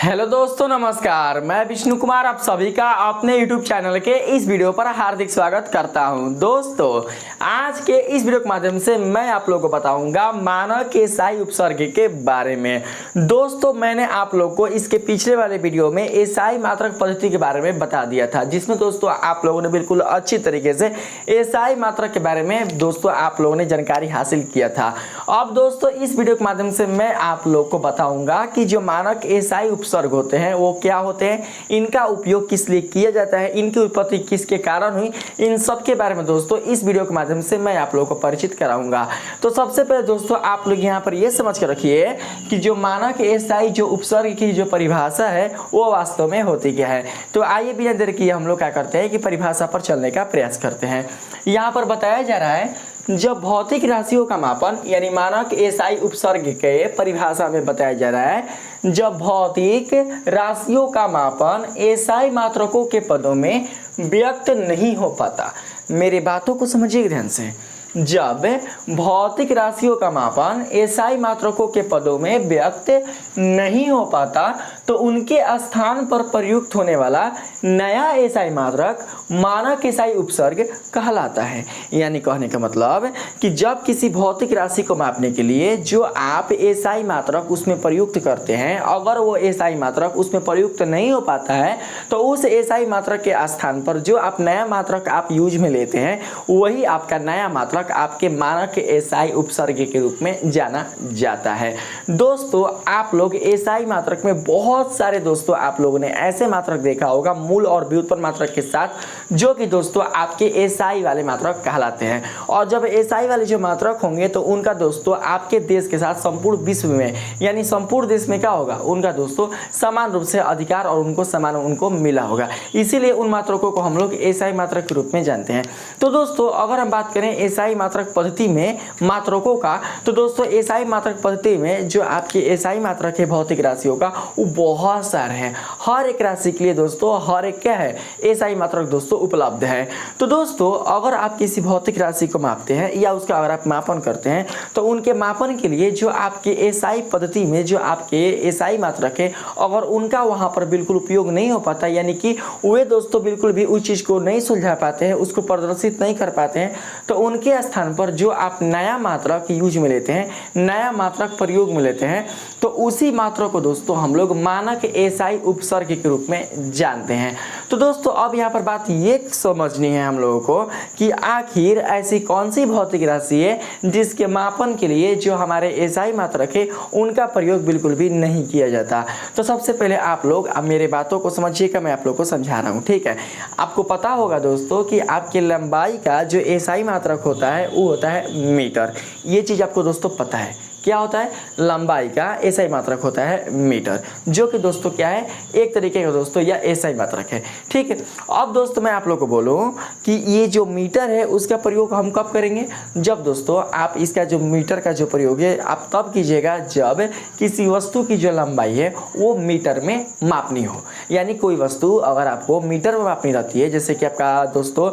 Hello दोस्तों, नमस्कार। मैं विष्णु कुमार आप सभी का अपने YouTube चैनल के इस वीडियो पर हार्दिक स्वागत करता हूं। दोस्तों, आज के इस वीडियो के माध्यम से मैं आप लोगों को बताऊंगा मानक एसआई उपसर्ग के बारे में। दोस्तों, मैंने आप लोगों को इसके पिछले वाले वीडियो में एसआई मात्रक पद्धति के बारे में बता दिया था, जिसमें दोस्तों आप लोगों ने बिल्कुल अच्छी तरीके से एसआई मात्रक के बारे में दोस्तों आप लोगों ने जानकारी हासिल किया था। अब दोस्तों, इस वीडियो के माध्यम से मैं आप लोग को बताऊंगा कि जो मानक एसआई उपसर्ग होते हैं वो क्या होते हैं, इनका उपयोग किस लिए किया जाता है, इनकी उत्पत्ति किसके कारण हुई, इन सब के बारे में दोस्तों इस वीडियो के माध्यम से मैं आप लोगों को परिचित कराऊंगा। तो सबसे पहले दोस्तों आप लोग यहाँ पर ये समझ कर रखिए कि जो मानक एसआई जो उपसर्ग की जो परिभाषा है वो वास्तव में होती क्या है। तो आइए बिना देर किए हम लोग क्या करते हैं कि परिभाषा पर चलने का प्रयास करते हैं। यहाँ पर बताया जा रहा है जब भौतिक राशियों का मापन यानी मानक एसआई उपसर्ग के परिभाषा में बताया जा रहा है जब भौतिक राशियों का मापन एसआई मात्रकों के पदों में व्यक्त नहीं हो पाता। मेरी बातों को समझिए ध्यान से। जब भौतिक राशियों का मापन एसआई मात्रकों के पदों में व्यक्त नहीं हो पाता तो उनके स्थान पर प्रयुक्त होने वाला नया एसआई मात्रक मानक एसआई उपसर्ग कहलाता है। यानी कहने का मतलब कि जब किसी भौतिक राशि को मापने के लिए जो आप एसआई मात्रक उसमें प्रयुक्त करते हैं, अगर वो एसआई मात्रक उसमें प्रयुक्त नहीं हो पाता है तो उस एसआई मात्रक के स्थान पर जो आप नया मात्रक आप यूज में लेते हैं वही आपका नया मात्रक आपके मानक एसआई उपसर्ग के रूप में जाना जाता है। दोस्तों, आप लोग एसआई मात्रक में बहुत सारे दोस्तों आप लोगों ने ऐसे मात्रक देखा होगा मूल और व्युत्पन्न मात्रक के साथ जो कि दोस्तों आपके एसआई वाले मात्रक कहलाते हैं। और जब एसआई वाले जो मात्रक होंगे तो उनका दोस्तों आपके देश के साथ संपूर्ण विश्व में यानी संपूर्ण देश में क्या होगा, उनका दोस्तों समान रूप से अधिकार और उनको समान उनको मिला होगा। इसीलिए उन मात्रकों को हम लोग एसआई मात्रक के रूप में जानते हैं। तो दोस्तों अगर हम बात करें एसआई मात्रक पद्धति में मात्रकों का, तो दोस्तों एसआई मात्रक पद्धति में जो आपके एसआई मात्रक है भौतिक राशियों का वो बहुत सारे हैं। हर एक राशि के लिए दोस्तों हर एक क्या है एसआई मात्रक दोस्तों उपलब्ध है। तो दोस्तों अगर आप किसी भौतिक राशि को मापते हैं या उसका अगर आप मापन करते हैं तो उनके मापन के लिए जो आपके एसआई पद्धति में जो आपके एसआई मात्रक है अगर उनका वहां पर बिल्कुल उपयोग नहीं हो पाता, यानी कि वे दोस्तों बिल्कुल भी उस चीज को नहीं सुलझा पाते हैं, उसको प्रदर्शित नहीं कर पाते हैं, तो उनके स्थान पर जो आप नया मात्रक यूज में लेते हैं, नया मात्रक प्रयोग में लेते हैं, तो उसी मात्रक को दोस्तों हम लोग मानक एसआई उपसर्ग के रूप में जानते हैं। तो दोस्तों अब यहाँ पर बात ये समझनी है हम लोगों को कि आखिर ऐसी कौन सी भौतिक राशि है जिसके मापन के लिए जो हमारे एसआई मात्रक है उनका प्रयोग बिल्कुल भी नहीं किया जाता। तो सबसे पहले आप लोग अब मेरे बातों को समझिएगा, मैं आप लोग को समझा रहा हूँ, ठीक है। आपको पता होगा दोस्तों कि आपकी लंबाई का जो एसआई मात्रक होता है वो होता है मीटर। ये चीज़ आपको दोस्तों पता है क्या होता है, लंबाई का एसआई मात्रक होता है मीटर, जो कि दोस्तों क्या है एक तरीके का दोस्तों यह एसआई मात्रक है, ठीक है। अब दोस्तों मैं आप लोग को बोलूं कि ये जो मीटर है उसका प्रयोग हम कब करेंगे, जब दोस्तों आप इसका जो मीटर का जो प्रयोग है आप तब कीजिएगा जब किसी वस्तु की जो लंबाई है वो मीटर में मापनी हो। यानी कोई वस्तु अगर आपको मीटर में मापनी रहती है, जैसे कि आपका दोस्तों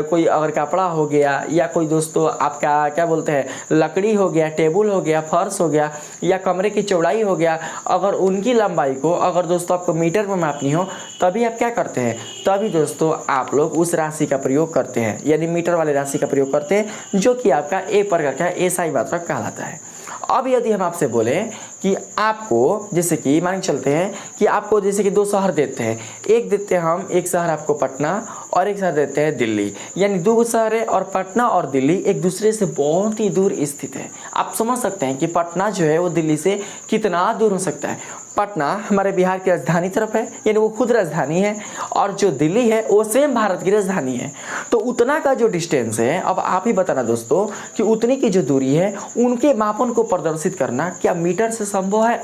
कोई अगर कपड़ा हो गया या कोई दोस्तों आपका क्या बोलते हैं लकड़ी हो गया, टेबल हो गया, फर्श हो गया या कमरे की चौड़ाई हो गया, अगर उनकी लंबाई को अगर दोस्तों आपको मीटर में मापनी हो तभी आप क्या करते हैं, तभी दोस्तों आप लोग उस राशि का प्रयोग करते हैं, यानी मीटर वाले राशि का प्रयोग करते हैं जो कि आपका एक प्रकार का एसआई मात्रक कहलाता है। अब यदि हम आपसे बोलें कि आपको जैसे कि मान चलते हैं कि आपको जैसे कि दो शहर देते हैं, एक देते हैं हम एक शहर आपको पटना और एक शहर देते हैं दिल्ली, यानी दो शहर है और पटना और दिल्ली एक दूसरे से बहुत ही दूर स्थित है। आप समझ सकते हैं कि पटना जो है वो दिल्ली से कितना दूर हो सकता है। पटना हमारे बिहार की राजधानी तरफ है, यानी वो खुद राजधानी है, और जो दिल्ली है वो सेम भारत की राजधानी है। तो उतना का जो डिस्टेंस है, अब आप ही बताना दोस्तों कि उतनी की जो दूरी है उनके मापन को प्रदर्शित करना क्या मीटर से संभव है?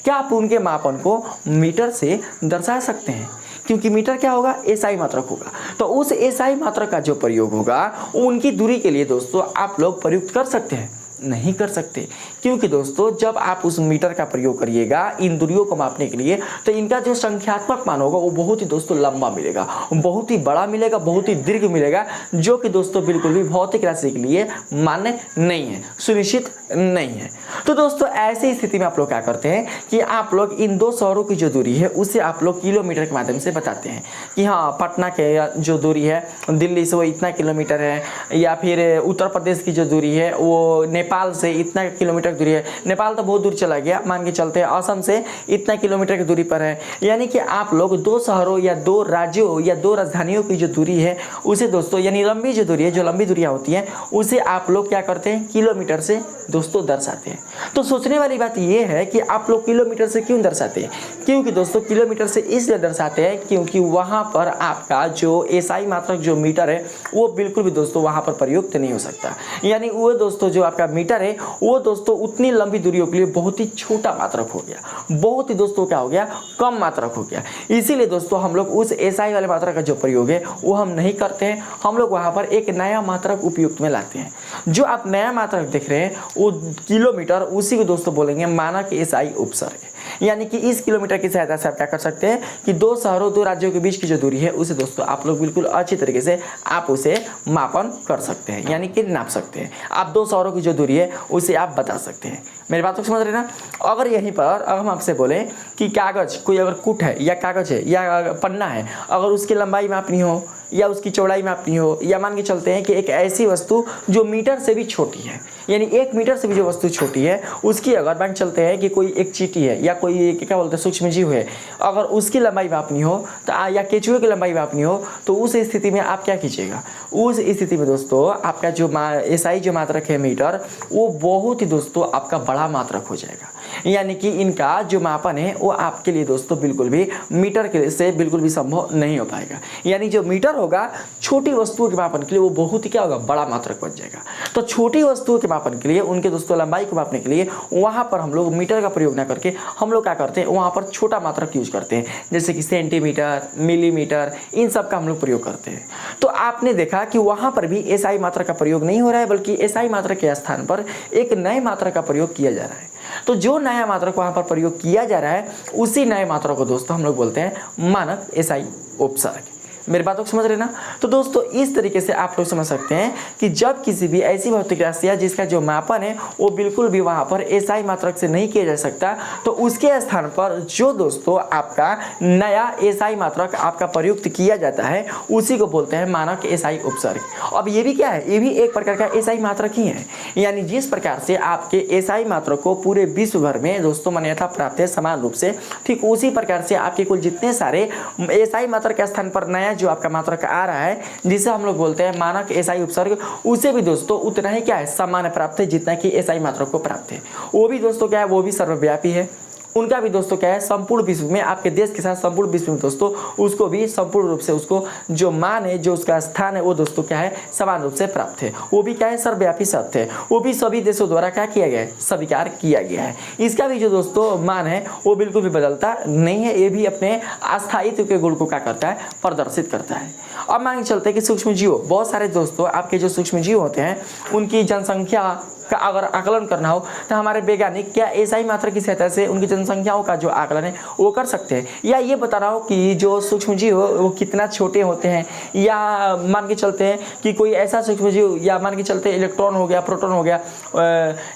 क्या आप उनके मापन को मीटर से दर्शा सकते हैं? क्योंकि मीटर क्या होगा, एसआई मात्रक होगा। तो उस एसआई मात्रक का जो प्रयोग होगा उनकी दूरी के लिए दोस्तों आप लोग प्रयुक्त कर सकते हैं। नहीं कर सकते, क्योंकि दोस्तों जब आप उस मीटर का प्रयोग करिएगा इन दूरियों को मापने के लिए तो इनका जो संख्यात्मक मान होगा वो बहुत ही दोस्तों लंबा मिलेगा, बहुत ही बड़ा मिलेगा, बहुत ही दीर्घ मिलेगा, जो कि दोस्तों बिल्कुल भी भौतिक राशि के लिए मान्य नहीं है, सुनिश्चित नहीं है। तो दोस्तों ऐसी स्थिति में आप लोग क्या करते हैं कि आप लोग इन दो शहरों की जो दूरी है उसे आप लोग किलोमीटर के माध्यम से बताते हैं कि हाँ पटना के जो दूरी है दिल्ली से वो इतना किलोमीटर है, या फिर उत्तर प्रदेश की जो दूरी है वो नेपाल से इतना किलोमीटर की दूरी है। नेपाल तो बहुत दूर चला गया, मान के चलते हैं असम से इतना किलोमीटर की दूरी पर है। यानी कि आप लोग दो शहरों या दो राज्यों या दो राजधानियों की जो दूरी है उसे दोस्तों यानी लंबी जो दूरी है, जो लंबी दूरियाँ होती हैं उसे आप लोग क्या करते हैं किलोमीटर से दोस्तों दर्शाते हैं। तो सोचने वाली बात यह है कि आप लोग किलोमीटर से क्यों दर्शाते हैं, क्योंकि दोस्तों किलोमीटर से इसलिए दर्शाते हैं क्योंकि वहाँ पर आपका जो एसआई मात्रक जो मीटर है वो बिल्कुल भी दोस्तों वहाँ पर प्रयुक्त नहीं हो सकता। यानी वो दोस्तों जो आपका मीटर है वो दोस्तों उतनी लंबी दूरियों के लिए बहुत ही छोटा मात्रक हो गया, बहुत ही दोस्तों क्या हो गया कम मात्रक हो गया। इसीलिए दोस्तों हम लोग उस एसआई वाले मात्रक का जो प्रयोग है वो हम नहीं करते हैं, हम लोग वहाँ पर एक नया मात्रक उपयुक्त में लाते हैं। जो आप नया मात्रक देख रहे हैं वो किलोमीटर, उसी को दोस्तों बोलेंगे मानक एसआई उपसर्ग। यानी कि इस किलोमीटर की सहायता से आप क्या कर सकते हैं कि दो शहरों दो राज्यों के बीच की जो दूरी है उसे दोस्तों आप लोग बिल्कुल अच्छी तरीके से आप उसे मापन कर सकते हैं, यानी कि नाप सकते हैं। आप दो शहरों की जो दूरी है उसे आप बता सकते हैं। मेरी बात को समझ रहे ना। अगर यहीं पर अगर हम आपसे बोलें कि कागज कोई अगर कुट है या कागज है या पन्ना है, अगर उसकी लंबाई मापनी हो या उसकी चौड़ाई मापनी हो, या मान के चलते हैं कि एक ऐसी वस्तु जो मीटर से भी छोटी है, यानी 1 मीटर से भी जो वस्तु छोटी है उसकी अगर मान चलते हैं कि कोई एक चींटी है या कोई क्या बोलते हैं सूक्ष्म जीव है, अगर उसकी लंबाई मापनी हो तो या केंचुए की लंबाई मापनी हो तो उस स्थिति में आप क्या कीजिएगा, उस स्थिति में दोस्तों आपका जो एसआई जो मात्रक है मीटर वो बहुत ही दोस्तों आपका बड़ा मात्रक हो जाएगा। यानी कि इनका जो मापन है वो आपके लिए दोस्तों बिल्कुल भी मीटर के से बिल्कुल भी संभव नहीं हो पाएगा। यानी जो मीटर होगा छोटी वस्तुओं के मापन के लिए वो बहुत ही क्या होगा बड़ा मात्रक बन जाएगा। तो छोटी वस्तुओं के मापन के लिए उनके दोस्तों लंबाई को मापने के लिए वहाँ पर हम लोग मीटर का प्रयोग ना करके हम लोग क्या करते हैं वहाँ पर छोटा मात्रक यूज करते हैं, जैसे कि सेंटीमीटर, मिलीमीटर, इन सब का हम लोग प्रयोग करते हैं। तो आपने देखा कि वहाँ पर भी एसआई मात्रक का प्रयोग नहीं हो रहा है, बल्कि एसआई मात्रक के स्थान पर एक नए मात्रक का प्रयोग किया जा रहा है। तो जो नया मात्रक वहाँ पर प्रयोग किया जा रहा है उसी नए मात्रक को दोस्तों हम लोग बोलते हैं मानक एसआई उपसर्ग। मेरी बातों को समझ रहे ना। तो दोस्तों इस तरीके से आप लोग समझ सकते हैं कि जब किसी भी ऐसी भौतिक राशि है जिसका जो मापन है वो बिल्कुल भी वहाँ पर एसआई मात्रक से नहीं किया जा सकता, तो उसके स्थान पर जो दोस्तों आपका नया एसआई मात्रक आपका प्रयुक्त किया जाता है उसी को बोलते हैं मानक एसआई उपसर्ग। अब ये भी क्या है, ये भी एक प्रकार का एसआई मात्रक ही है। यानी जिस प्रकार से आपके एसआई मात्रक को पूरे विश्व भर में दोस्तों मान्यता प्राप्त है समान रूप से, ठीक उसी प्रकार से आपके कुल जितने सारे एसआई मात्रक के स्थान पर नया जो आपका मात्रक आ रहा है जिसे हम लोग बोलते हैं मानक एसआई उपसर्ग, उसे भी दोस्तों उतना ही क्या है सामान्य प्राप्त है जितना कि एसआई मात्रक को प्राप्त है। वो भी दोस्तों क्या है, वो भी सर्वव्यापी है। उनका भी दोस्तों क्या है संपूर्ण विश्व में, आपके देश के साथ संपूर्ण विश्व में दोस्तों उसको भी संपूर्ण रूप से उसको जो मान है जो उसका स्थान है वो दोस्तों क्या है समान रूप से प्राप्त है। वो भी क्या है सर्वव्यापी सत्य है, वो भी सभी देशों द्वारा क्या किया गया है स्वीकार किया गया है। इसका भी जो दोस्तों मान है वो बिल्कुल भी बदलता नहीं है, ये भी अपने अस्थायित्व के गुण को क्या करता है प्रदर्शित करता है। अब मान के चलते हैं कि सूक्ष्म जीव, बहुत सारे दोस्तों आपके जो सूक्ष्म जीव होते हैं उनकी जनसंख्या का अगर आकलन करना हो तो हमारे वैज्ञानिक क्या एसआई मात्रक की सहायता से उनकी जनसंख्याओं का जो आकलन है वो कर सकते हैं, या ये बता रहा हो कि जो सूक्ष्म जीव वो कितना छोटे होते हैं, या मान के चलते हैं कि कोई ऐसा सूक्ष्म जीव, या मान के चलते इलेक्ट्रॉन हो गया, प्रोटॉन हो गया,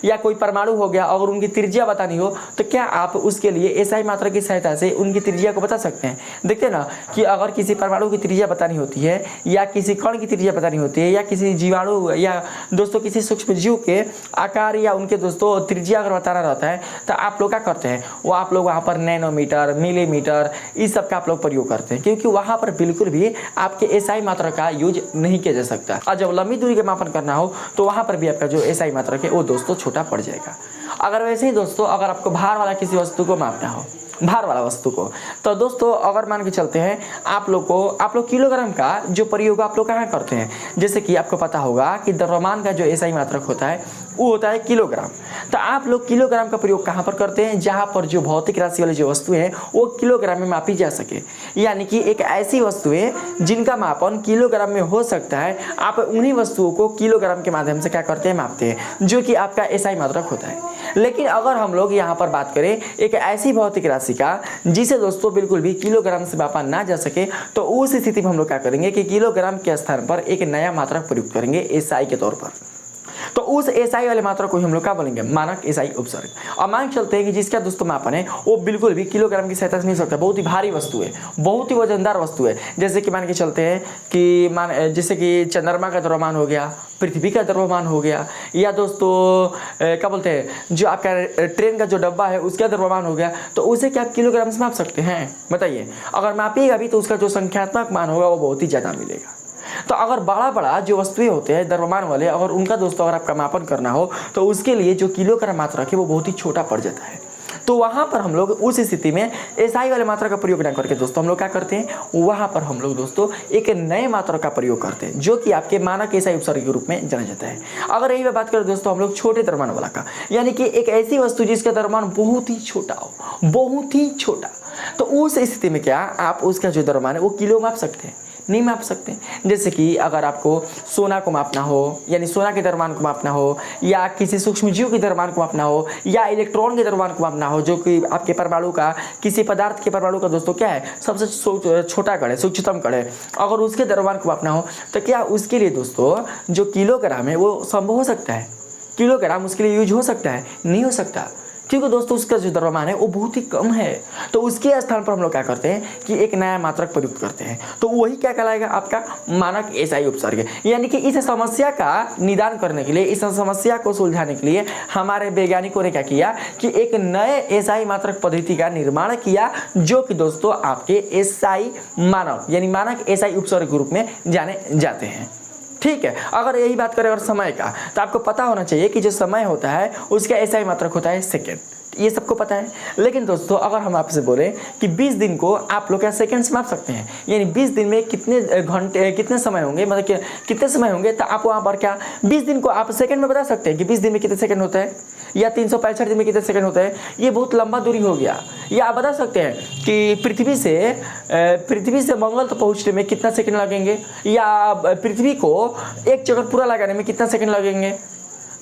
या कोई परमाणु हो गया, अगर उनकी त्रिज्या बतानी हो तो क्या आप उसके लिए एसआई मात्रक की सहायता से उनकी त्रिज्या को बता सकते हैं। देखते ना कि अगर किसी परमाणु की त्रिज्या बतानी होती है, या किसी कण की त्रिज्या बतानी होती है, या किसी जीवाणु या दोस्तों किसी सूक्ष्म जीव के आकार या उनके दोस्तों त्रिज्या अगर बताना रहता है तो आप लोग क्या करते हैं, वो आप लोग वहाँ पर नैनोमीटर, मिलीमीटर इस सब का आप लोग प्रयोग करते हैं, क्योंकि वहाँ पर बिल्कुल भी आपके एसआई मात्रक का यूज नहीं किया जा सकता। और जब लंबी दूरी के मापन करना हो तो वहाँ पर भी आपका जो एसआई मात्रक है वो दोस्तों छोटा पड़ जाएगा। अगर वैसे ही दोस्तों अगर आपको भार वाला किसी वस्तु को मापना हो, भार वाला वस्तु को। तो दोस्तों अगर मान के चलते हैं आप लोग किलोग्राम का जो प्रयोग आप लोग कहाँ करते हैं, जैसे कि आपको पता होगा कि द्रव्यमान का जो एसआई मात्रक होता है वो होता है किलोग्राम। तो आप लोग किलोग्राम का प्रयोग कहाँ पर करते हैं, जहाँ पर जो भौतिक राशि वाली जो वस्तु है वो किलोग्राम में मापी जा सके, यानी कि एक ऐसी वस्तु है जिनका मापन किलोग्राम में हो सकता है, आप उन्हीं वस्तुओं को किलोग्राम के माध्यम से क्या करते हैं, मापते हैं, जो कि आपका एसआई मात्रक होता है। लेकिन अगर हम लोग यहाँ पर बात करें एक ऐसी भौतिक राशि का जिसे दोस्तों बिल्कुल भी किलोग्राम से मापा ना जा सके, तो उस स्थिति में हम लोग क्या करेंगे कि किलोग्राम के स्थान पर एक नया मात्रक प्रयुक्त करेंगे एसआई के तौर पर। तो उस एसआई वाले मात्रा को हम लोग क्या बोलेंगे, मानक एसआई उपसर्ग। और मान चलते हैं कि जिसका दोस्तों मापन है वो बिल्कुल भी किलोग्राम की सहायता से नहीं सकता, बहुत ही भारी वस्तु है, बहुत ही वजनदार वस्तु है। जैसे कि मान के चलते हैं कि जैसे कि चंद्रमा का द्रव्यमान हो गया, पृथ्वी का द्रव्यमान हो गया, या दोस्तों क्या बोलते हैं जो आपका ट्रेन का जो डब्बा है उसका द्रव्यमान हो गया, तो उसे क्या किलोग्राम से माप सकते हैं, बताइए। अगर मापिएगा भी तो उसका जो संख्यात्मक मान होगा वो बहुत ही ज़्यादा मिलेगा। तो अगर बड़ा जो वस्तुएं होते हैं द्रव्यमान वाले, अगर उनका दोस्तों अगर आपका मापन करना हो तो उसके लिए जो किलोग्राम मात्रक है वो बहुत ही छोटा पड़ जाता है। तो वहाँ पर हम लोग उस स्थिति में एसआई वाले मात्रा का प्रयोग ना करके दोस्तों हम लोग क्या करते हैं, वहाँ पर हम लोग दोस्तों एक नए मात्रा का प्रयोग करते हैं जो कि आपके मानक एसआई उपसर्ग के रूप में जाना जाता है। अगर यही बात करें दोस्तों हम लोग छोटे द्रव्यमान वाला का, यानी कि एक ऐसी वस्तु जिसका द्रव्यमान बहुत ही छोटा हो, बहुत ही छोटा, तो उस स्थिति में क्या आप उसका जो द्रव्यमान है वो किलो माप सकते हैं, नहीं माप सकते। जैसे कि अगर आपको सोना को मापना हो, यानी सोना के द्रव्यमान को मापना हो, या किसी सूक्ष्म जीव के द्रव्यमान को मापना हो, या इलेक्ट्रॉन के द्रव्यमान को मापना हो, जो कि आपके परमाणु का, किसी पदार्थ के परमाणु का दोस्तों क्या है, सबसे छोटा कण है, सूक्ष्मतम कण है, अगर उसके द्रव्यमान को मापना हो तो क्या उसके लिए दोस्तों जो किलोग्राम है वो संभव हो सकता है, किलोग्राम उसके लिए यूज हो सकता है, नहीं हो सकता, क्योंकि दोस्तों उसका जो द्रव्यमान है वो बहुत ही कम है। तो उसके स्थान पर हम लोग क्या करते हैं कि एक नया मात्रक प्रयुक्त करते हैं, तो वही क्या कहलाएगा, आपका मानक एसआई उपसर्ग। यानी कि इस समस्या का निदान करने के लिए, इस समस्या को सुलझाने के लिए हमारे वैज्ञानिकों ने क्या किया कि एक नए एसआई मात्रक पद्धति का निर्माण किया, जो कि दोस्तों आपके एसआई मानक यानी मानक एसआई उपसर्ग के रूप में जाने जाते हैं। ठीक है। अगर यही बात करें और समय का, तो आपको पता होना चाहिए कि जो समय होता है उसका एसआई मात्रक होता है सेकेंड, ये सबको पता है। लेकिन दोस्तों अगर हम आपसे बोले कि 20 दिन को आप लोग क्या सेकंड से माप सकते हैं, यानी 20 दिन में कितने घंटे कितने समय होंगे, मतलब कि कितने समय होंगे, तो आप वहाँ पर क्या 20 दिन को आप सेकंड में बता सकते हैं कि 20 दिन में कितने सेकंड होता है, या 365 दिन में कितने सेकंड होता है। ये बहुत लंबा दूरी हो गया। या आप बता सकते हैं कि पृथ्वी से मंगल तक पहुँचने में कितना सेकंड लगेंगे, या पृथ्वी को एक चक्कर पूरा लगाने में कितना सेकंड लगेंगे।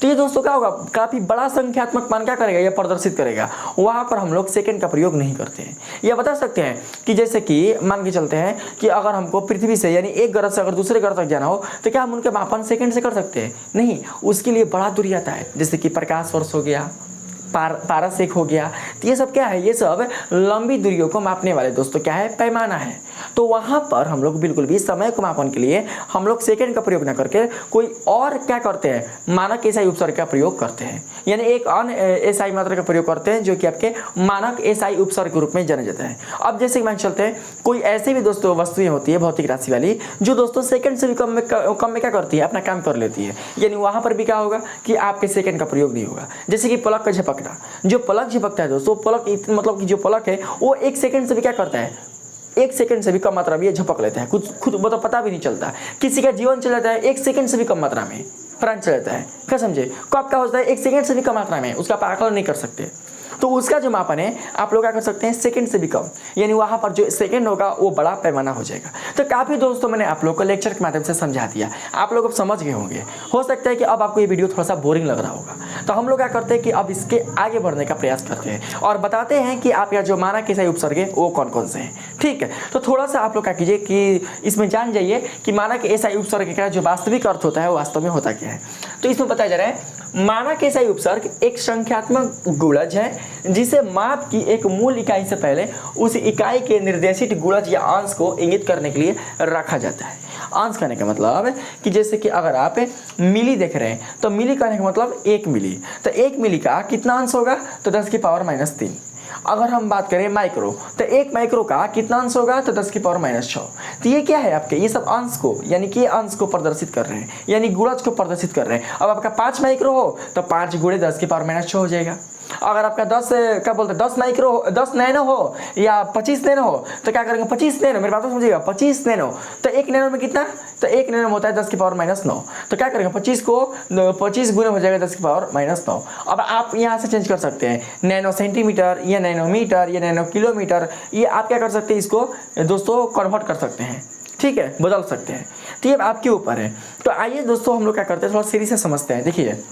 तो ये दोस्तों क्या होगा, काफ़ी बड़ा संख्यात्मक मान क्या करेगा, ये प्रदर्शित करेगा। वहाँ पर हम लोग सेकंड का प्रयोग नहीं करते हैं। या बता सकते हैं कि जैसे कि मान के चलते हैं कि अगर हमको पृथ्वी से यानी एक ग्रह से अगर दूसरे ग्रह तक जाना हो, तो क्या हम उनके मापन सेकंड से कर सकते हैं, नहीं, उसके लिए बड़ा दूरी आता है। जैसे कि प्रकाश वर्ष हो गया, पारसेक हो गया, तो ये सब क्या है, ये सब लंबी दूरियों को मापने वाले दोस्तों क्या है, पैमाना है। तो वहाँ पर हम लोग बिल्कुल भी समय को मापन के लिए हम लोग सेकंड का प्रयोग ना करके कोई और क्या करते हैं, मानक एसआई उपसर्ग का प्रयोग करते हैं, यानी एक अन्य एसआई मात्रा का प्रयोग करते हैं जो कि आपके मानक एसआई उपसर्ग के रूप में जाना जाता है। अब जैसे कि मान चलते हैं कोई ऐसे भी दोस्तों वस्तुएं होती है भौतिक राशि वाली जो दोस्तों सेकंड से भी कम में क्या करती है, अपना काम कर लेती है, यानी वहाँ पर भी क्या होगा कि आपके सेकंड का प्रयोग नहीं होगा। जैसे कि पलक का झपकना, जो पलक झपकता है दोस्तों, पलक मतलब कि जो पलक है वो एक सेकंड से भी क्या करता है, एक सेकंड से भी कम मात्रा में ये झपक लेता है, कुछ खुद मतलब पता भी नहीं चलता। किसी का जीवन चल जाता है एक सेकंड से भी कम मात्रा में, प्राण चल जाता है, क्या समझे, कब क्या होता है, एक सेकंड से भी कम मात्रा में, उसका आकलन नहीं कर सकते। तो उसका जो मापन है आप लोग क्या कर सकते हैं, सेकंड से भी कम, यानी वहाँ पर जो सेकंड होगा वो बड़ा पैमाना हो जाएगा। तो काफ़ी दोस्तों मैंने आप लोग को लेक्चर के माध्यम से समझा दिया, आप लोग अब समझ गए होंगे। हो सकता है कि अब आपको ये वीडियो थोड़ा सा बोरिंग लग रहा होगा, तो हम लोग क्या करते हैं कि अब इसके आगे बढ़ने का प्रयास करते हैं और बताते हैं कि आप यहाँ जो मानक एसआई उपसर्ग है वो कौन कौन से हैं। ठीक है, तो थोड़ा सा आप लोग क्या कीजिए कि इसमें जान जाइए कि मानक एसआई उपसर्ग का जो वास्तविक अर्थ होता है वो वास्तव में होता क्या है। तो इसमें बताया जा रहा है मानक एसआई उपसर्ग एक संख्यात्मक गुणज है जिसे माप की एक मूल इकाई से पहले उस इकाई के निर्देशित गुणज या अंश को इंगित करने के लिए रखा जाता है। अंश कहने का मतलब कि जैसे कि अगर आप मिली देख रहे हैं तो मिली कहने का मतलब 1 मिली, तो 1 मिली का कितना अंश होगा, तो 10 की पावर -3। अगर हम बात करें माइक्रो, तो 1 माइक्रो का कितना अंश होगा, तो 10 की पावर -6। तो ये क्या है आपके, ये सब अंश को यानी कि अंश को प्रदर्शित कर रहे हैं, यानी गुणज को प्रदर्शित कर रहे हैं। अब आपका 5 माइक्रो हो तो 5 × 10 की पावर -6 हो जाएगा। अगर आपका 10 क्या बोलते हैं 10 नैनो हो या 25 नैनो हो तो क्या करेंगे 25 नैनो, मेरी बात तो समझिएगा 25 नैनो, तो 1 नैनो में कितना, तो 1 नैनो में होता है 10 की पावर -9, तो क्या करेंगे 25 को 25 गुना हो जाएगा 10 की पावर -9। अब आप यहाँ से चेंज कर सकते हैं नैनो सेंटीमीटर या नैनोमीटर या नैनो किलोमीटर, ये आप क्या कर सकते हैं इसको दोस्तों कन्वर्ट कर सकते हैं, ठीक है, बदल सकते हैं, तो ये आपके ऊपर है। तो आइए दोस्तों हम लोग क्या करते हैं थोड़ा सीरीज से समझते हैं। देखिए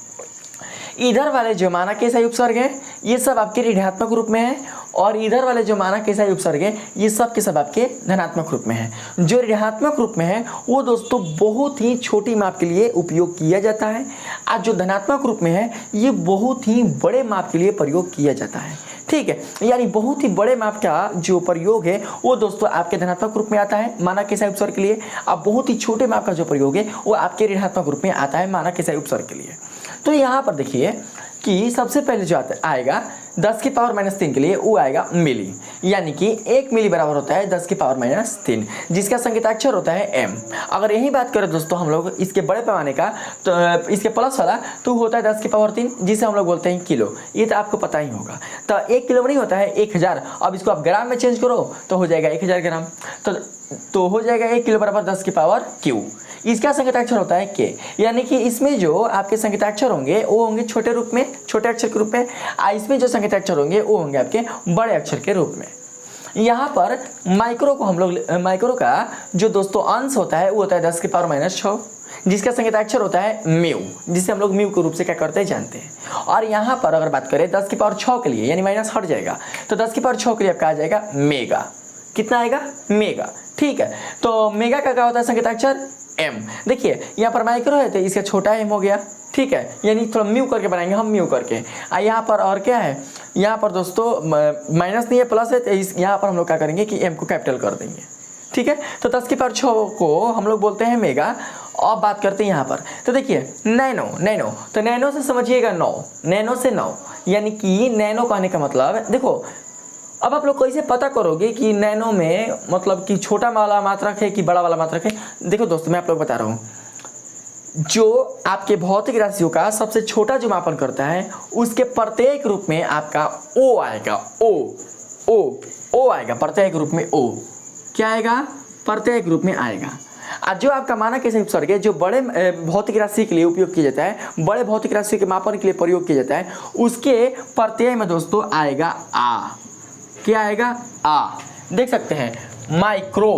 इधर वाले जो माना के सही उपसर्ग है ये सब आपके ऋणात्मक रूप में है, और इधर वाले जो माना के सही उपसर्ग है ये सब के सब आपके धनात्मक रूप में है। जो ऋणात्मक रूप में है वो दोस्तों बहुत ही छोटी माप के लिए उपयोग किया जाता है, और जो धनात्मक रूप में है ये बहुत ही बड़े माप के लिए प्रयोग किया जाता है, ठीक है। यानी बहुत ही बड़े माप का जो प्रयोग है वो दोस्तों आपके धनात्मक रूप में आता है माना के सही उपसर्ग के लिए, अब बहुत ही छोटे माप का जो प्रयोग है वो आपके ऋणात्मक रूप में आता है माना के सही उपसर्ग के लिए। तो यहाँ पर देखिए कि सबसे पहले जो आएगा 10 की पावर -3 के लिए वो आएगा मिली, यानी कि 1 मिली बराबर होता है 10 की पावर -3, जिसका संकेताक्षर होता है m। अगर यही बात करें दोस्तों हम लोग इसके बड़े पैमाने का तो इसके प्लस वाला तो होता है 10 की पावर 3, जिसे हम लोग बोलते हैं किलो, ये तो आपको पता ही होगा। तो 1 किलो में नहीं होता है 1000, अब इसको आप ग्राम में चेंज करो तो हो जाएगा 1000 ग्राम, तो हो जाएगा 1 किलो बराबर 10 की पावर क्यू। इसका संकेताक्षर होता है के, यानी कि इसमें जो आपके संकेताक्षर होंगे वो होंगे छोटे रूप में, छोटे अक्षर के रूप में, और इसमें जो संकेताक्षर होंगे वो होंगे आपके बड़े अक्षर के रूप में। यहाँ पर माइक्रो को हम लोग माइक्रो का जो दोस्तों अंश होता है वो होता है 10 की पावर -6, जिसका संकेताक्षर होता है म्यू, जिसे हम लोग म्यू के रूप से क्या करते हैं जानते हैं। और यहाँ पर अगर बात करें 10 की पावर 6 के लिए, यानी माइनस हट जाएगा, तो 10 की पावर 6 के लिए आपका आ जाएगा मेगा। कितना आएगा मेगा, ठीक है। तो मेगा का क्या होता है संकेताक्षर m। देखिए यहाँ पर माइक्रो है तो इसका छोटा m हो गया, ठीक है, यानी थोड़ा म्यू करके बनाएंगे हम, म्यू करके। यहाँ पर और क्या है, यहाँ पर दोस्तों माइनस नहीं है प्लस है, तो यहाँ पर हम लोग क्या करेंगे कि m को कैपिटल कर देंगे, ठीक है। तो 10 की पावर 6 को हम लोग बोलते हैं मेगा। अब बात करते हैं यहाँ पर, तो देखिए नैनो, नैनो तो नैनो से समझिएगा 9, नैनो से 9, यानी कि नैनो कहने का मतलब देखो अब आप लोग कैसे पता करोगे कि नैनो में मतलब कि छोटा वाला मात्रक है कि बड़ा वाला मात्रक है। देखो दोस्तों मैं आप लोग बता रहा हूँ, जो आपके भौतिक राशियों का सबसे छोटा जो मापन करता है उसके प्रत्येक रूप में आपका ओ आएगा, ओ आएगा प्रत्येक रूप में, ओ क्या आएगा प्रत्येक रूप में आएगा। और जो आपका मानक के सही उपसर्ग है जो बड़े भौतिक राशि के लिए उपयोग किया जाता है, बड़े भौतिक राशि के मापन के लिए प्रयोग किया जाता है, उसके प्रत्यय में दोस्तों आएगा आ। क्या आएगा आ, देख सकते हैं माइक्रो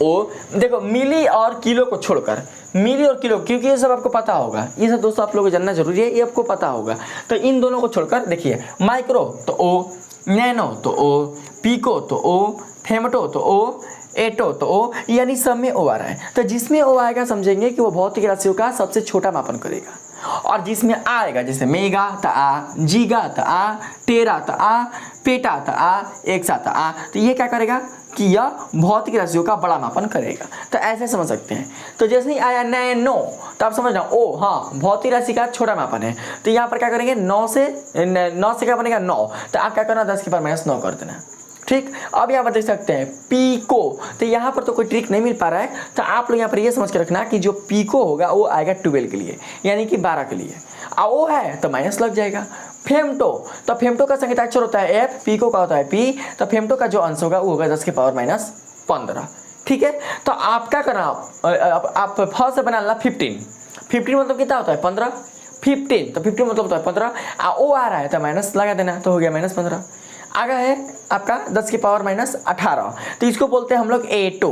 ओ। देखो मिली और किलो को छोड़कर, मिली और किलो, क्योंकि ये सब आपको पता होगा, ये सब दोस्तों आप लोगों को जानना जरूरी है, ये आपको पता होगा। तो इन दोनों को छोड़कर देखिए माइक्रो तो ओ, नैनो तो ओ, पीको तो ओ, फेमटो तो ओ, एटो तो ओ, यानी सब में ओ आ रहा है। तो जिसमें ओ आएगा समझेंगे कि वो भौतिक राशियों का सबसे छोटा मापन करेगा, और जिसमें आएगा जैसे मेगा तो आ, जीगा तो आ, टेरा तो आ, पेटा तो आ, एक्सा तो आ, तो ये क्या करेगा कि यह भौतिक राशियों का बड़ा मापन करेगा। तो ऐसे समझ सकते हैं। तो जैसे ही आया नैनो तो आप समझना ओ हाँ भौतिक राशि का छोटा मापन है, तो यहाँ पर क्या करेंगे 9 से क्या बनेगा 9, तो आप क्या करना 10 की पावर -9 कर देना, ठीक। अब यहाँ पर देख सकते हैं पीको, तो यहाँ पर तो कोई ट्रिक नहीं मिल पा रहा है, तो आप लोग यहाँ पर ये समझ के रखना कि जो पीको होगा वो आएगा 12 के लिए, यानी कि 12 के लिए, और वो है तो माइनस लग जाएगा। फेमटो, तो फेमटो का संकेताक्षर होता है एफ, पीको का होता है पी, तो फेमटो का जो अंश होगा वो होगा 10 की पावर -15, ठीक है। तो आप क्या करना, आप फर्स्ट से बनाना 15 मतलब कितना होता है 15, 15 तो 15 मतलब होता है 15, ओ आ रहा है तो माइनस लगा देना, तो हो गया -15। आगे है आपका 10 की पावर -18, तो इसको बोलते हैं हम लोग एटो,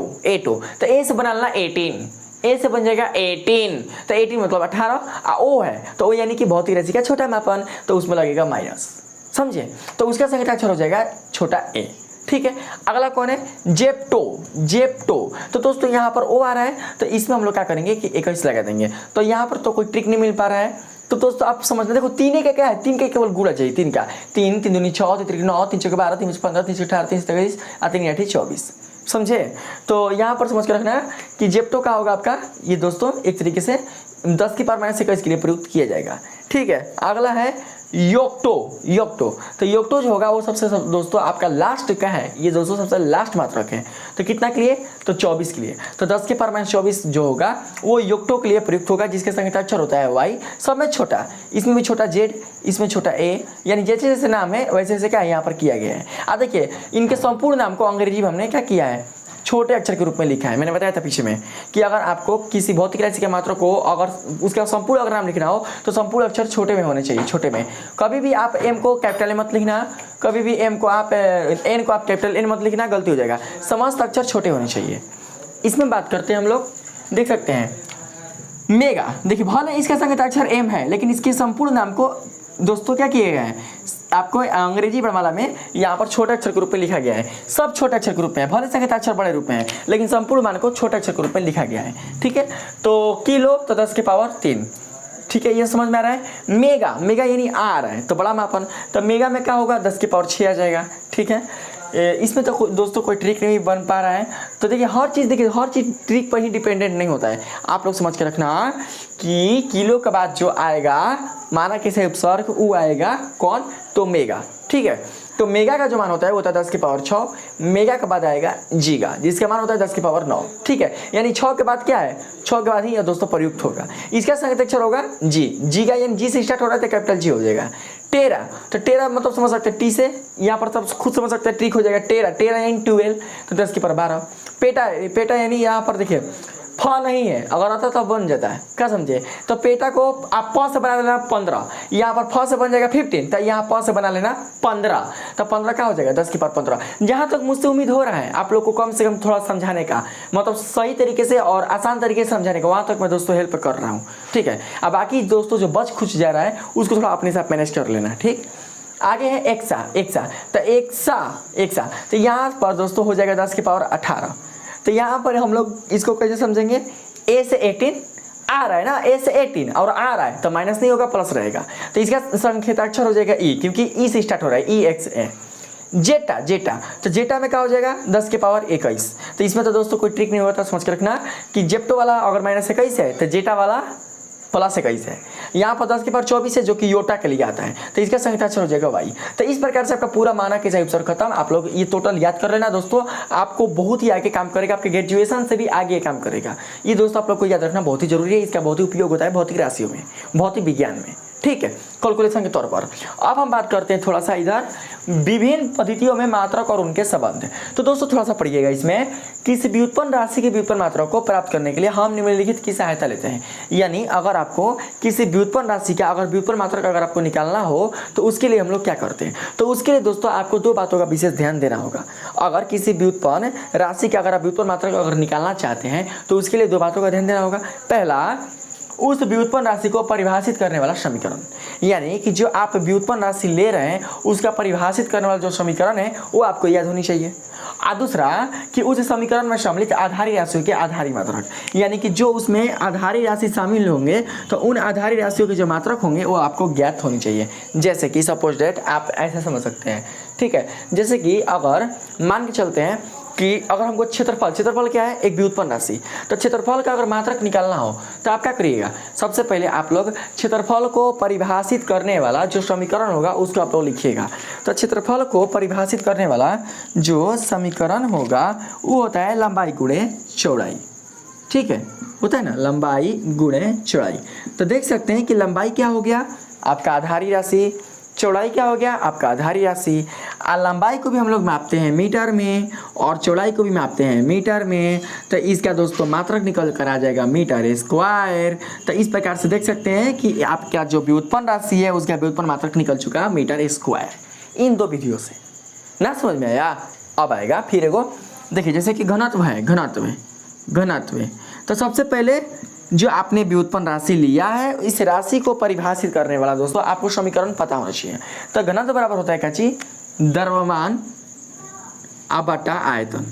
तो ए से बनाना 18, ए से बन जाएगा 18, तो 18 मतलब 18, ओ है तो ओ यानी कि भौतिक राशि का छोटा मापन, तो उसमें लगेगा माइनस, समझे। तो उसका संकेताक्षर हो जाएगा छोटा ए, ठीक है। अगला कौन है जेप्टो, तो दोस्तों यहाँ पर ओ आ रहा है, तो इसमें हम लोग क्या करेंगे कि 21 लगा देंगे। तो यहाँ पर तो कोई ट्रिक नहीं मिल पा रहा है, तो दोस्तों आप समझना, देखो 3 का क्या है, 3 का केवल गुणा चाहिए, 3 का 3 3 दूनी 6 3 3 9 3 4 12 3 15 3 18 3 23 3 8 24, समझे। तो यहाँ पर समझ के रखना है कि जेप्टो का होगा आपका ये दोस्तों एक तरीके से 10 की पावर -21 के लिए प्रयुक्त किया जाएगा, ठीक है। अगला है योक्टो तो योक्टो जो होगा वो सबसे दोस्तों आपका लास्ट का है, ये दोस्तों सबसे लास्ट मात्रक है। तो कितना के लिए, तो 24 के लिए। तो 10 के पावर -24 जो होगा वो योक्टो के लिए प्रयुक्त होगा, जिसके संकेताक्षर होता है y, सब में छोटा, इसमें भी छोटा z, इसमें छोटा a, यानी जैसे जैसे नाम है वैसे वैसे क्या यहाँ पर किया गया है। अब देखिए इनके संपूर्ण नाम को अंग्रेजी में हमने क्या किया है, छोटे अक्षर के रूप में लिखा है। मैंने बताया था पीछे में कि अगर आपको किसी भौतिक राशि के मात्रक को अगर उसका संपूर्ण अगर नाम लिखना हो तो संपूर्ण अक्षर छोटे में होने चाहिए, छोटे में। कभी भी आप m को कैपिटल मत लिखना, कभी भी m को आप n को आप कैपिटल n मत लिखना, गलती हो जाएगा। समस्त अक्षर छोटे होने चाहिए। इसमें बात करते हैं हम लोग, देख सकते हैं मेगा। देखिए भले इसका संकेताक्षर m है, लेकिन इसके संपूर्ण नाम को दोस्तों क्या किए गए हैं, आपको अंग्रेजी वर्णमाला में यहाँ पर छोटे अक्षर के रूप में लिखा गया है। सब छोटे अक्षर के रूप में है, भले संकेताक्षर बड़े रूप में है, लेकिन संपूर्ण मान को छोटे अक्षर के रूप में लिखा गया है। ठीक है, तो किलो तो 10 के पावर 3। ठीक है, ये समझ में आ रहा है। मेगा, मेगा यानी आ रहा है तो बड़ा मापन, तो मेगा में क्या होगा, 10 के पावर 6 आ जाएगा। ठीक है, इसमें तो दोस्तों कोई ट्रिक नहीं बन पा रहा है। तो देखिए हर चीज़, देखिए हर चीज़ ट्रिक पर ही डिपेंडेंट नहीं होता है। आप लोग समझ के रखना कि किलो के बाद जो आएगा माना किसे उपसर्ग, वो आएगा कौन, तो मेगा। ठीक है, तो मेगा का जो मान होता है वो होता है 10 के पावर 6। मेगा के बाद आएगा जीगा, जिसका मान होता है 10 के पावर 9। ठीक है, यानी 6 के बाद क्या है, 6 के बाद ही यह दोस्तों प्रयुक्त होगा। इसका संकेताक्षर होगा जी, जीगा यानी जी से स्टार्ट हो रहा है तो कैपिटल जी हो जाएगा। टेरा, तो टेरा मतलब समझ सकते हैं टी से, यहाँ पर सब खुद समझ सकते हैं, ट्रिक हो जाएगा। टेरा, टेरा यानी 12 तो 10 के पावर 12। पेटा, पेटा यानी यहाँ पर देखिए फ नहीं है, अगर आता तो बन जाता है, क्या समझे। तो पेटा को आप प से बना लेना 15, यहाँ पर फ से बन जाएगा 15, तो यहाँ प से बना लेना 15, तो 15 क्या हो जाएगा, 10 के पावर 15। जहाँ तक मुझसे उम्मीद हो रहा है आप लोग को कम से कम थोड़ा समझाने का, मतलब सही तरीके से और आसान तरीके से समझाने का, वहाँ तक मैं दोस्तों हेल्प कर रहा हूँ। ठीक है, अब बाकी दोस्तों जो बच खुच जा रहा है उसको थोड़ा अपने साथ मैनेज कर लेना। ठीक, आगे है एक्सा, एक्सा तो एक्सा तो यहाँ पर दोस्तों हो जाएगा 10 के पावर 18। तो यहाँ पर हम लोग इसको कैसे समझेंगे, a से 18 आ रहा है ना, a से 18 और आ रहा है तो माइनस नहीं होगा, प्लस रहेगा। तो इसका संकेताक्षर हो जाएगा e, क्योंकि e से स्टार्ट हो रहा है, e x a। जेटा, जेटा तो जेटा में क्या हो जाएगा 10 के पावर 21। तो इसमें तो दोस्तों कोई ट्रिक नहीं होता, समझ के रखना कि जेप्टो वाला अगर -21 है तो जेटा वाला +21 है। यहाँ पर 10 के पावर 24 है जो कि योटा के लिए आता है, तो इसका संकेताक्षर हो जाएगा वाई। तो इस प्रकार से आपका पूरा माना के चाहे उपसर्ग खत्म। आप लोग ये टोटल याद कर लेना दोस्तों, आपको बहुत ही आगे काम करेगा, आपके ग्रेजुएशन से भी आगे काम करेगा। ये दोस्तों आप लोग को याद रखना बहुत ही जरूरी है, इसका बहुत ही उपयोग होता है भौतिक राशियों में, भौतिक विज्ञान में। ठीक है, कैलकुलेशन के तौर पर। अब हम बात करते हैं थोड़ा सा इधर विभिन्न पद्धतियों में मात्रक और उनके संबंध। तो दोस्तों थोड़ा सा पढ़िएगा, इसमें किसी व्युत्पन्न राशि के व्युत्पन्न मात्रक को प्राप्त करने के लिए हम निम्नलिखित की सहायता लेते हैं। यानी अगर आपको किसी व्युत्पन्न राशि का अगर व्युत्पन्न मात्रक अगर आपको निकालना हो तो उसके लिए हम लोग क्या करते हैं, तो उसके लिए दोस्तों आपको 2 बातों का विशेष ध्यान देना होगा। अगर किसी व्युत्पन्न राशि का अगर आप व्युत्पन्न मात्रक अगर निकालना चाहते हैं तो उसके लिए 2 बातों का ध्यान देना होगा। पहला, उस व्युत्पन्न राशि को परिभाषित करने वाला समीकरण, यानी कि जो आप व्युत्पन्न राशि ले रहे हैं उसका परिभाषित करने वाला जो समीकरण है वो आपको याद होनी चाहिए। और दूसरा कि उस समीकरण में सम्मिलित आधारी राशियों के आधारी मात्रक, यानी कि जो उसमें आधारी राशि शामिल होंगे तो उन आधारी राशियों के जो मात्रक होंगे वो आपको ज्ञात होनी चाहिए। जैसे कि सपोज डेट आप ऐसे समझ सकते हैं। ठीक है, जैसे कि अगर मान के चलते हैं कि अगर हमको क्षेत्रफल, क्षेत्रफल क्या है, एक व्युत्पन्न राशि, तो क्षेत्रफल का अगर मात्रक निकालना हो तो आप क्या करिएगा, सबसे पहले आप लोग क्षेत्रफल को परिभाषित करने वाला जो समीकरण होगा उसको आप लोग लिखिएगा। तो क्षेत्रफल को परिभाषित करने वाला जो समीकरण होगा वो होता है लंबाई गुणे चौड़ाई। ठीक है, होता है ना, लंबाई गुणे चौड़ाई। तो देख सकते हैं कि लंबाई क्या हो गया आपका आधारी राशि, चौड़ाई क्या हो गया आपका आधारी राशि। लंबाई को भी हम लोग मापते हैं मीटर में और चौड़ाई को भी मापते हैं मीटर में। तो इसका दोस्तों मात्रक निकल कर आ जाएगा मीटर स्क्वायर। तो इस प्रकार से देख सकते हैं कि आपका जो व्युत्पन्न राशि है उसका व्युत्पन्न मात्रक निकल चुका है मीटर स्क्वायर। इन 2 विधियों से ना समझ में आया। अब आएगा फिर एगो, देखिए जैसे कि घनत्व है, घनत्व। तो सबसे पहले जो आपने व्युत्पन्न राशि लिया है इस राशि को परिभाषित करने वाला दोस्तों आपको समीकरण पता होना चाहिए। तो घनत्व बराबर होता है क्या चीज, द्रव्यमान बटा आयतन,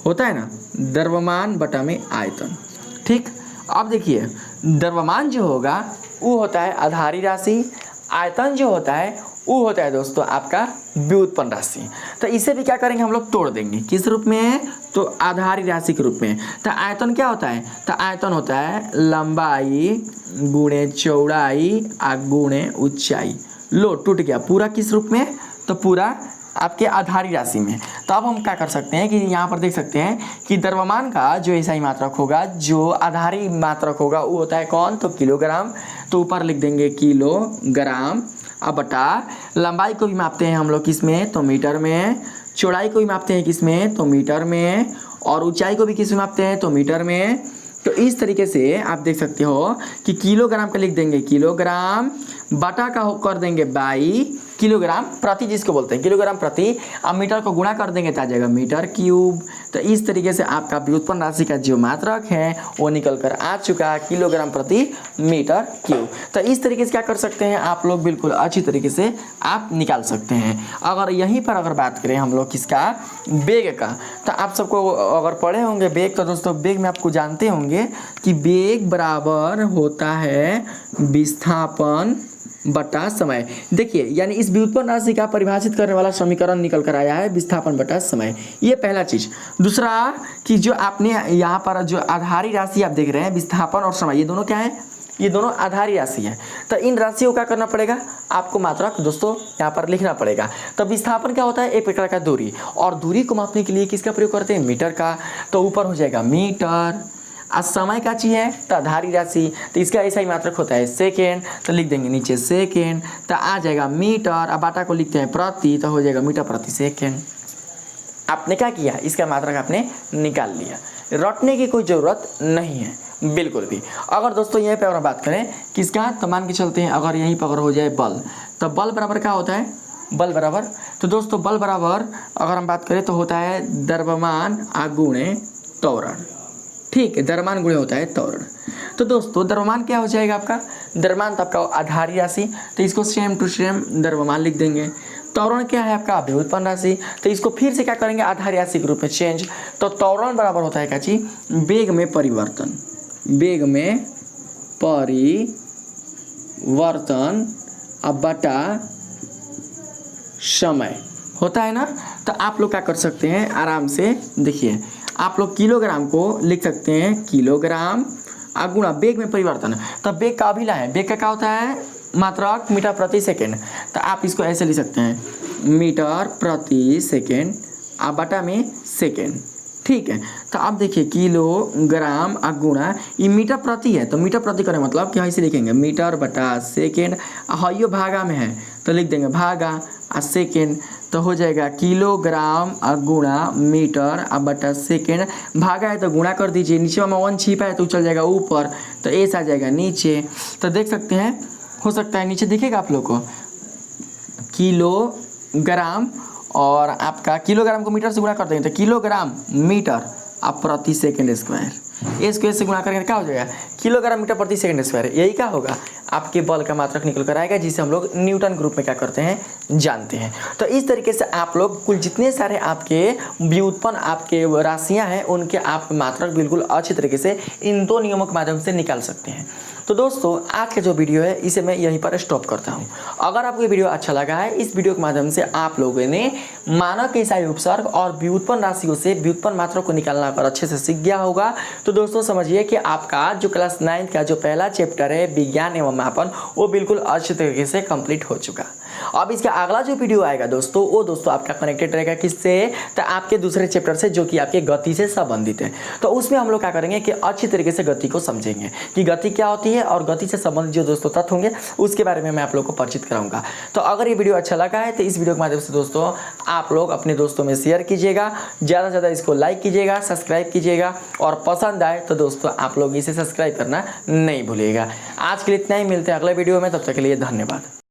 होता है ना, द्रव्यमान बटा में आयतन। ठीक, अब देखिए द्रव्यमान जो होगा वो होता है आधारी राशि, आयतन जो होता है वो होता है दोस्तों आपका व्युत्पन्न राशि। तो इसे भी क्या करेंगे हम लोग तोड़ देंगे, किस रूप में, तो आधारी राशि के रूप में। तो आयतन क्या होता है, तो आयतन होता है लंबाई गुणे चौड़ाई गुणे ऊंचाई। लो टूट गया पूरा, किस रूप में, तो पूरा आपके आधारी राशि में। तो अब हम क्या कर सकते हैं कि यहाँ पर देख सकते हैं कि द्रव्यमान का जो ऐसा ही मात्रक होगा, जो आधारी मात्रक होगा वो होता है कौन, तो किलोग्राम। तो ऊपर लिख देंगे किलोग्राम। अब बटा लंबाई को भी मापते हैं हम लोग किस में, तो मीटर में। चौड़ाई को भी मापते हैं किस में, तो मीटर में। और ऊंचाई को भी किस में मापते हैं, तो मीटर में। तो इस तरीके से आप देख सकते हो कि किलोग्राम का लिख देंगे किलोग्राम, बटा का कर देंगे बाई किलोग्राम प्रति, जिसको बोलते हैं किलोग्राम प्रति। अब मीटर को गुणा कर देंगे तो आ जाएगा मीटर क्यूब। तो इस तरीके से आपका व्युत्पन्न राशि का जो मात्रक है वो निकल कर आ चुका, किलोग्राम प्रति मीटर क्यूब। तो इस तरीके से क्या कर सकते हैं आप लोग, बिल्कुल अच्छी तरीके से आप निकाल सकते हैं। अगर यहीं पर अगर बात करें हम लोग किसका, वेग का, तो आप सबको अगर पढ़े होंगे वेग, तो दोस्तों वेग में आपको जानते होंगे कि वेग बराबर होता है विस्थापन बटा समय। देखिए यानी इस व्युत्पन्न राशि का परिभाषित करने वाला समीकरण निकल कर आया है विस्थापन बटा समय, ये पहला चीज। दूसरा कि जो आपने यहाँ पर जो आधारी राशि आप देख रहे हैं विस्थापन और समय, ये दोनों क्या है, ये दोनों आधारी राशि है। तो इन राशियों को क्या करना पड़ेगा, आपको मात्रक दोस्तों यहाँ पर लिखना पड़ेगा। तो विस्थापन क्या होता है, एक प्रकार का दूरी, और दूरी को मापने के लिए किसका प्रयोग करते हैं, मीटर का। तो ऊपर हो जाएगा मीटर। आज समय का चीज है तो आधारी राशि, तो इसका ऐसा ही मात्रक होता है सेकेंड। तो लिख देंगे नीचे सेकेंड, तो आ जाएगा मीटर। अब बाटा को लिखते हैं प्रति, तो हो जाएगा मीटर प्रति सेकेंड। आपने क्या किया, इसका मात्रक आपने निकाल लिया, रटने की कोई ज़रूरत नहीं है बिल्कुल भी। अगर दोस्तों यहीं पर अगर बात करें किसका, तो मान के चलते हैं अगर यहीं पर अगर हो जाए बल, तो बल बराबर क्या होता है, बल बराबर, तो दोस्तों बल बराबर अगर हम बात करें तो होता है द्रव्यमान गुणे त्वरण। ठीक है, द्रव्यमान गुणे होता है त्वरण। तो दोस्तों द्रव्यमान क्या हो जाएगा आपका, द्रव्यमान तो आपका आधारी राशि, तो इसको सेम टू सेम द्रव्यमान लिख देंगे। त्वरण क्या है आपका, व्युत्पन्न राशि, तो इसको फिर से क्या करेंगे आधारी राशि के रूप में चेंज। तो त्वरण बराबर होता है क्या चीज, वेग में परिवर्तन, वेग में परिवर्तन अब बटा समय होता है ना। तो आप लोग क्या कर सकते हैं आराम से, देखिए आप लोग किलोग्राम को लिख सकते हैं किलोग्राम गुणा वेग में परिवर्तन। तो वेग का अभिला है, वेग का क्या होता है मात्रक मीटर प्रति सेकेंड। तो आप इसको ऐसे लिख सकते हैं मीटर प्रति सेकेंड बटा में सेकेंड। ठीक है, तो आप देखिए किलोग्राम गुणा, ये मीटर प्रति है तो मीटर प्रति करें मतलब क्या, ऐसे लिखेंगे मीटर बटा सेकेंड। हइयो भागा में है तो लिख देंगे भागा सेकेंड। तो हो जाएगा किलोग्राम गुणा मीटर बटा सेकेंड। भागा है तो गुणा कर दीजिए, नीचे में 1 छिपा है तो चल जाएगा ऊपर, तो एस आ जाएगा नीचे। तो देख सकते हैं, हो सकता है नीचे दिखेगा आप लोग को किलोग्राम, और आपका किलोग्राम को मीटर से गुणा कर देंगे तो किलोग्राम मीटर प्रति सेकेंड स्क्वायर, ए स्क्वायर से गुणा करेंगे क्या हो जाएगा, किलोग्राम मीटर प्रति सेकेंड स्क्वायर। यही क्या होगा, आपके बल का मात्रक निकल कर आएगा, जिसे हम लोग न्यूटन ग्रुप में क्या करते हैं जानते हैं। तो इस तरीके से आप लोग कुल जितने सारे आपके व्युत्पन्न आपके राशियां हैं उनके आप मात्रक बिल्कुल अच्छी तरीके से इन 2 नियमों के माध्यम से निकाल सकते हैं। तो दोस्तों आज का जो वीडियो है इसे मैं यहीं पर स्टॉप करता हूं। अगर आपको ये वीडियो अच्छा लगा है, इस वीडियो के माध्यम से आप लोगों ने मानक के इकाई उपसर्ग और व्युत्पन्न राशियों से व्युत्पन्न मात्रक को निकालना पर अच्छे से सीख गया होगा। तो दोस्तों समझिए कि आपका जो क्लास 9 का जो पहला चैप्टर है विज्ञान एवं मापन, वो बिल्कुल अच्छे तरीके से कंप्लीट हो चुका। अब इसका अगला जो वीडियो आएगा दोस्तों, वो दोस्तों आपका कनेक्टेड रहेगा किससे, तो आपके दूसरे चैप्टर से जो कि आपके गति से संबंधित है। तो उसमें हम लोग क्या करेंगे कि अच्छी तरीके से गति को समझेंगे कि गति क्या होती है, और गति से संबंधित जो दोस्तों तथ्य होंगे उसके बारे में मैं आप लोग को परिचित कराऊंगा। तो अगर ये वीडियो अच्छा लगा है तो इस वीडियो के माध्यम से दोस्तों आप लोग अपने दोस्तों में शेयर कीजिएगा, ज़्यादा से ज़्यादा इसको लाइक कीजिएगा, सब्सक्राइब कीजिएगा, और पसंद आए तो दोस्तों आप लोग इसे सब्सक्राइब करना नहीं भूलिएगा। आज के लिए इतना ही, मिलते हैं अगले वीडियो में, तब तक के लिए धन्यवाद।